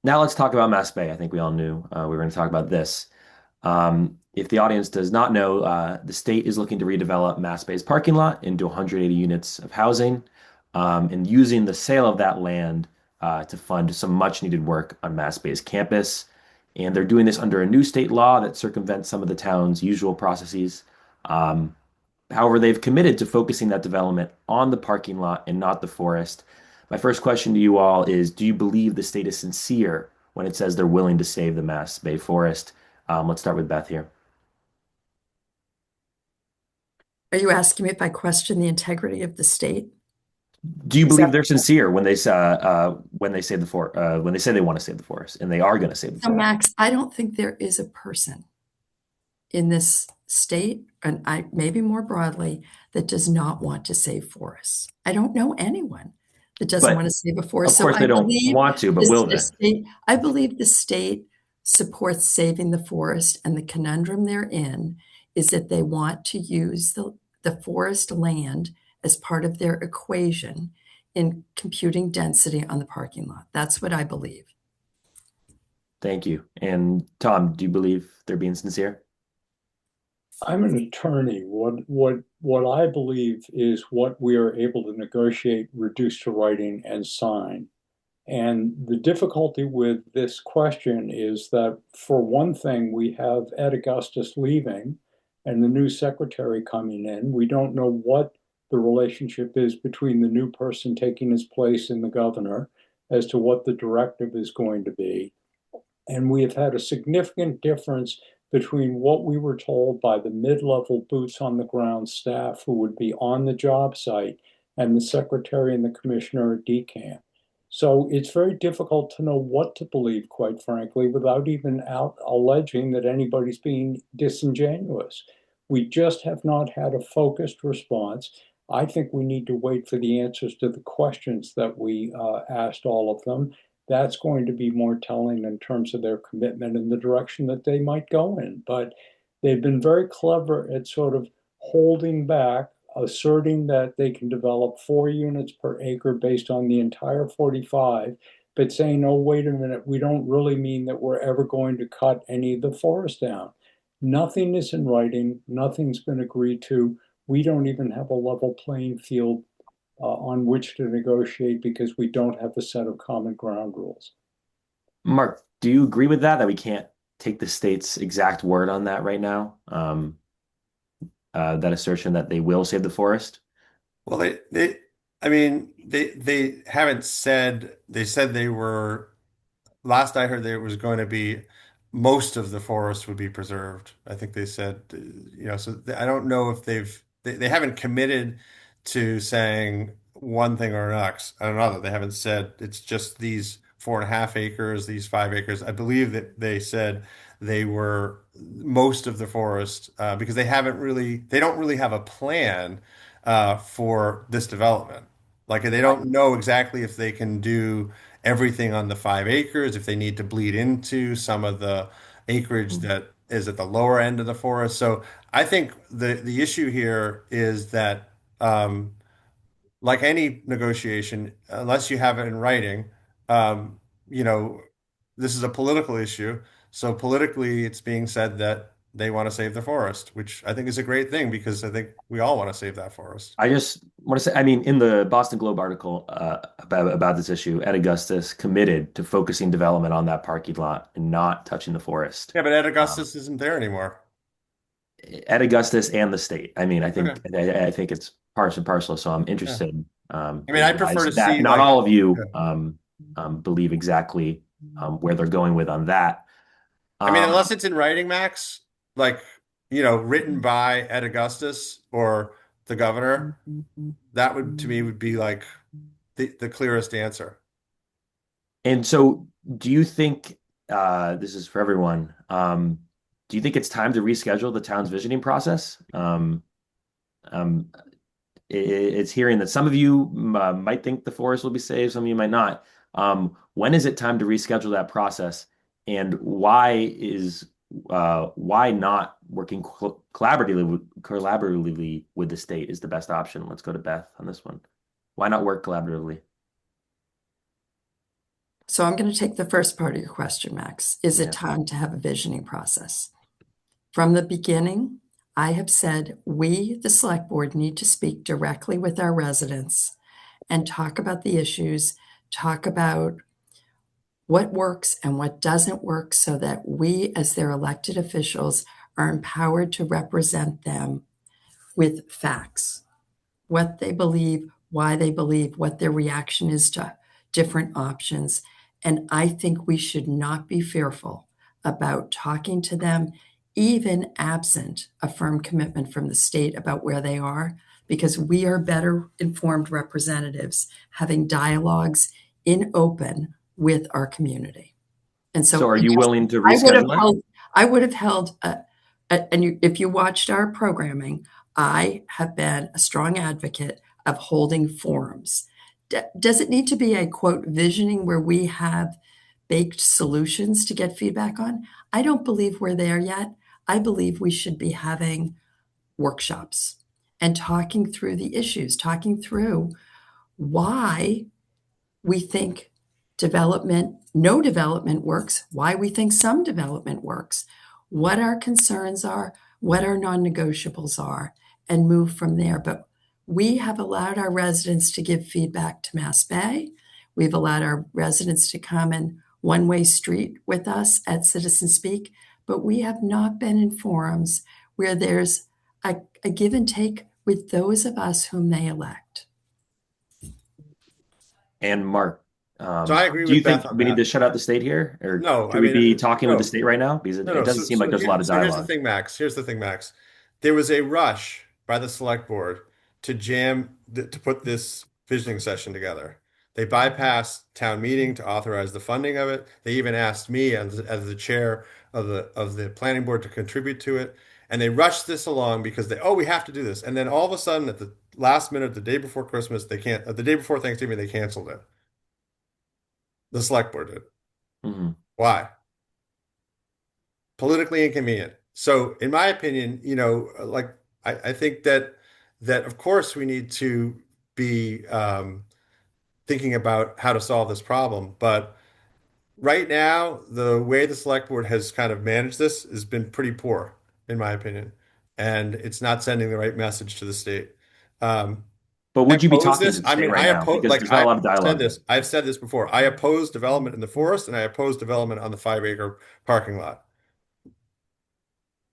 Now let's talk about MassBay. I think we all knew we were going to talk about this. If the audience does not know, the state is looking to redevelop MassBay's parking lot into 180 units of housing, and using the sale of that land to fund some much needed work on MassBay's campus. And they're doing this under a new state law that circumvents some of the town's usual processes. Um, However, they've committed to focusing that development on the parking lot and not the forest. My first question to you all is, do you believe the state is sincere when it says they're willing to save the Mass Bay Forest? Let's start with Beth here. Are you asking me if I question the integrity of the state? Do you Is believe that they're sincere when they say when they say they want to save the forest and they are going to save the so, forest? Max? I don't think there is a person in this state, and I maybe more broadly, that does not want to save forests. I don't know anyone that doesn't want But to save a of forest. So course they don't want to, but will they? I believe the state supports saving the forest, and the conundrum they're in is that they want to use the forest land as part of their equation in computing density on the parking lot. That's what I believe. Thank you. And Tom, do you believe they're being sincere? I'm an attorney. What I believe is what we are able to negotiate, reduce to writing, and sign. And the difficulty with this question is that, for one thing, we have Ed Augustus leaving and the new secretary coming in. We don't know what the relationship is between the new person taking his place and the governor as to what the directive is going to be. And we have had a significant difference between what we were told by the mid-level boots on the ground staff who would be on the job site and the secretary and the commissioner at DCAM. So it's very difficult to know what to believe, quite frankly, without even out alleging that anybody's being disingenuous. We just have not had a focused response. I think we need to wait for the answers to the questions that we asked all of them. That's going to be more telling in terms of their commitment and the direction that they might go in. But they've been very clever at sort of holding back, asserting that they can develop 4 units per acre based on the entire 45, but saying, oh, wait a minute, we don't really mean that we're ever going to cut any of the forest down. Nothing is in writing, nothing's been agreed to. We don't even have a level playing field on which to negotiate because we don't have a set of common ground rules. Mark, do you agree with that we can't take the state's exact word on that right now? That assertion that they will save the forest? Well, I mean, they haven't said, they said they were, last I heard there was going to be most of the forest would be preserved. I think they said, so I don't know if they haven't committed to saying one thing or another. They haven't said it's just these 4.5 acres, these 5 acres. I believe that they said they were most of the forest because they don't really have a plan for this development. Like they don't know exactly if they can do everything on the 5 acres, if they need to bleed into some of the acreage that is at the lower end of the forest. So I think the issue here is that like any negotiation, unless you have it in writing, um, you know, this is a political issue. So politically, it's being said that they want to save the forest, which I think is a great thing because I think we all want to save that forest. I just want to say, I mean, in the Boston Globe article about this issue, Ed Augustus committed to focusing development on that parking lot and not touching the forest. Yeah, but Ed Um, Augustus isn't there anymore. Ed Augustus and the state. I mean, Okay. I think it's parts and parcel. So I'm Yeah. interested I to mean, I prefer realize to that see not like, all of yeah. you believe exactly where they're going with on that. I mean, Um, unless it's in writing, Max, like, written by Ed Augustus or the governor, that would to me would be like the clearest answer. and so, do you think this is for everyone? Do you think it's time to reschedule the town's visioning process? Um, it's hearing that some of you might think the forest will be saved, some of you might not. When is it time to reschedule that process, and why not working collaboratively with the state is the best option? Let's go to Beth on this one. Why not work collaboratively? So I'm going to take the first part of your question, Max. Is it Yeah. time to have a visioning process? From the beginning, I have said we, the select board, need to speak directly with our residents and talk about the issues, talk about what works and what doesn't work so that we, as their elected officials, are empowered to represent them with facts, what they believe, why they believe, what their reaction is to different options. And I think we should not be fearful about talking to them, even absent a firm commitment from the state about where they are, because we are better informed representatives having dialogues in open with our community. And So so, are you yes, willing to I would have reschedule it? held, I would have held, if you watched our programming, I have been a strong advocate of holding forums. Does it need to be a quote visioning where we have baked solutions to get feedback on? I don't believe we're there yet. I believe we should be having workshops and talking through the issues, talking through why we think no development works, why we think some development works, what our concerns are, what our non-negotiables are, and move from there. But we have allowed our residents to give feedback to MassBay. We've allowed our residents to come in one-way street with us at Citizen Speak, but we have not been in forums where there's a give and take with those of us whom they elect. And Mark, So I agree do you with think Beth on we need to that. shut out the state here, or No, should I we mean, be talking with the no, state right now? Because no, it no. doesn't seem like there's a lot of Here's the dialogue. thing, Max. Here's the thing, Max. There was a rush by the select board to put this visioning session together. They bypassed town meeting to authorize the funding of it. They even asked me as the chair of the planning board to contribute to it. And they rushed this along because we have to do this. And then all of a sudden, at the last minute, the day before Christmas, the day before Thanksgiving, they canceled it. The select board did. Mhm. Why? Politically inconvenient. So, in my opinion, I think that of course we need to be thinking about how to solve this problem. But right now, the way the select board has kind of managed this has been pretty poor, in my opinion, and it's not sending the right message to the state. Um, But I would you be oppose talking this. to the I state mean, right now? Because there's not a lot of dialogue here. I've said this before. I oppose development in the forest, and I oppose development on the 5 acre parking lot.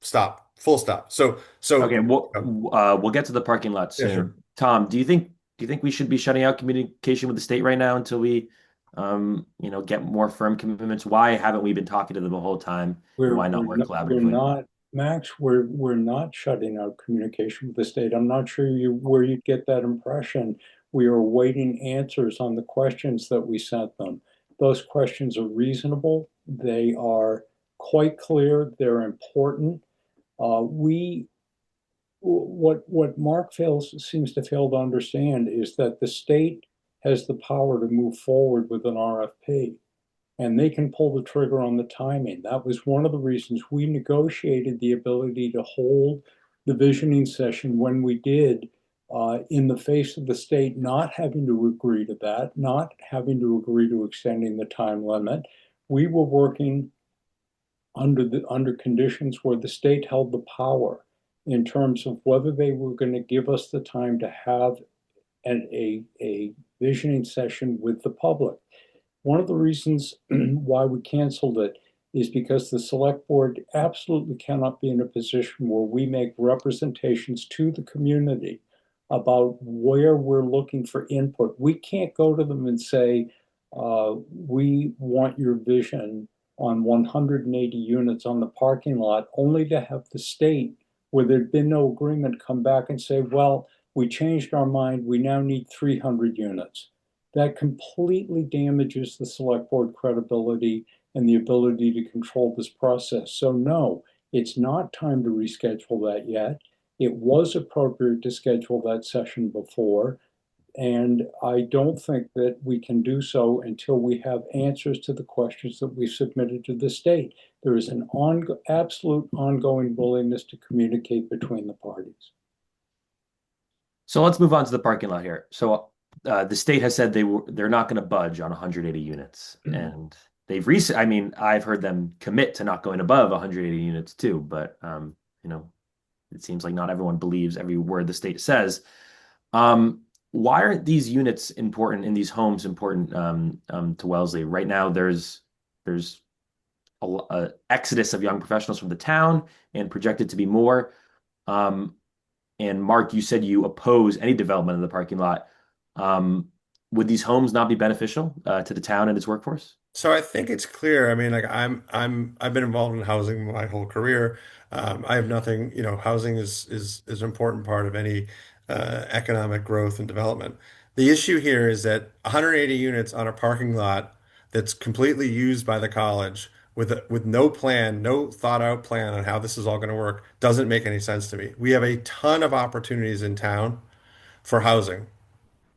Stop. Full stop. Okay, we'll get to the parking lot Yeah, sure. soon. Tom, do you think we should be shutting out communication with the state right now until we get more firm commitments? Why haven't we been talking to them the whole time? And why not work We're collaboratively? not, Max, we're not shutting out communication with the state. I'm not sure where you'd get that impression. We are awaiting answers on the questions that we sent them. Those questions are reasonable. They are quite clear. They're important. We what Mark seems to fail to understand is that the state has the power to move forward with an RFP, and they can pull the trigger on the timing. That was one of the reasons we negotiated the ability to hold the visioning session when we did, in the face of the state not having to agree to that, not having to agree to extending the time limit. We were working under conditions where the state held the power in terms of whether they were going to give us the time to have a visioning session with the public. One of the reasons why we canceled it is because the select board absolutely cannot be in a position where we make representations to the community about where we're looking for input. We can't go to them and say, we want your vision on 180 units on the parking lot, only to have the state, where there'd been no agreement, come back and say, well, we changed our mind, we now need 300 units. That completely damages the select board credibility and the ability to control this process. So no, it's not time to reschedule that yet. It was appropriate to schedule that session before, and I don't think that we can do so until we have answers to the questions that we submitted to the state. There is an absolute ongoing willingness to communicate between the parties. So let's move on to the parking lot here. So The state has said they're not going to budge on 180 units, and I mean, I've heard them commit to not going above 180 units too, but you know, it seems like not everyone believes every word the state says. Um, why aren't these units important in these homes important to Wellesley? Right now, there's a exodus of young professionals from the town and projected to be more. Um, and Mark, you said you oppose any development of the parking lot. Um, would these homes not be beneficial to the town and its workforce? So I think it's clear. I mean, like I've been involved in housing my whole career. I have nothing, housing is an important part of any economic growth and development. The issue here is that 180 units on a parking lot that's completely used by the college with no plan, no thought out plan on how this is all going to work doesn't make any sense to me. We have a ton of opportunities in town for housing.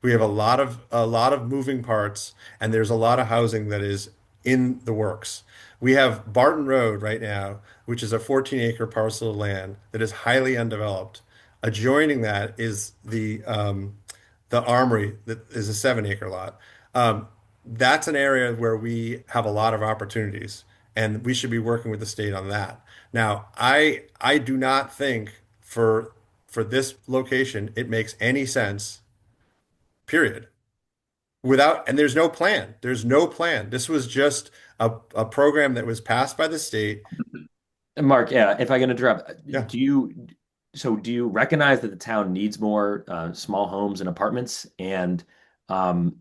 We have a lot of moving parts, and there's a lot of housing that is in the works. We have Barton Road right now, which is a 14-acre parcel of land that is highly undeveloped. Adjoining that is the Armory that is a 7-acre lot. Um, that's an area where we have a lot of opportunities, and we should be working with the state on that. Now, I do not think for this location it makes any sense, period. And there's no plan. There's no plan. This was just a program that was passed by the state. And Mark, yeah, if I can interrupt, Yeah. do you recognize that the town needs more small homes and apartments? And um,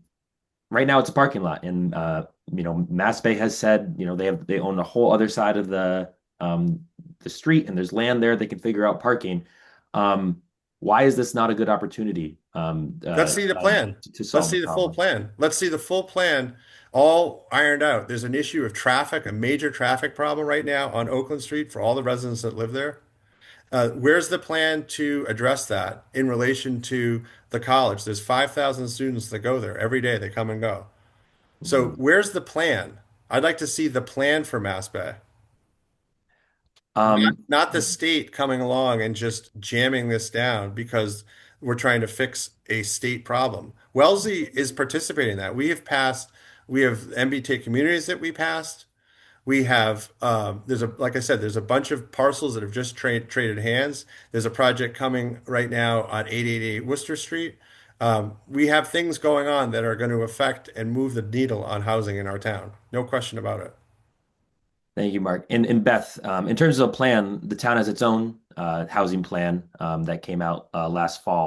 right now it's a parking lot, and MassBay has said, they own a whole other side of the street, and there's land there they can figure out parking. Um, why is this not a good opportunity Let's see the plan. to Let's solve the see the full problem? plan. Let's see the full plan all ironed out. There's an issue of traffic, a major traffic problem right now on Oakland Street for all the residents that live there. Where's the plan to address that in relation to the college? There's 5,000 students that go there every day. They come and go. So Mhm. where's the plan? I'd like to see the plan for Mass Bay. Not, Um, not the state coming along and just jamming this down because we're trying to fix a state problem. Wellesley is participating in that. We have MBTA communities that we passed. We have, like I said, there's a bunch of parcels that have just traded hands. There's a project coming right now on 888 Worcester Street. We have things going on that are going to affect and move the needle on housing in our town. No question about it. Thank you, Mark. And Beth, in terms of a plan, the town has its own housing plan that came out last fall.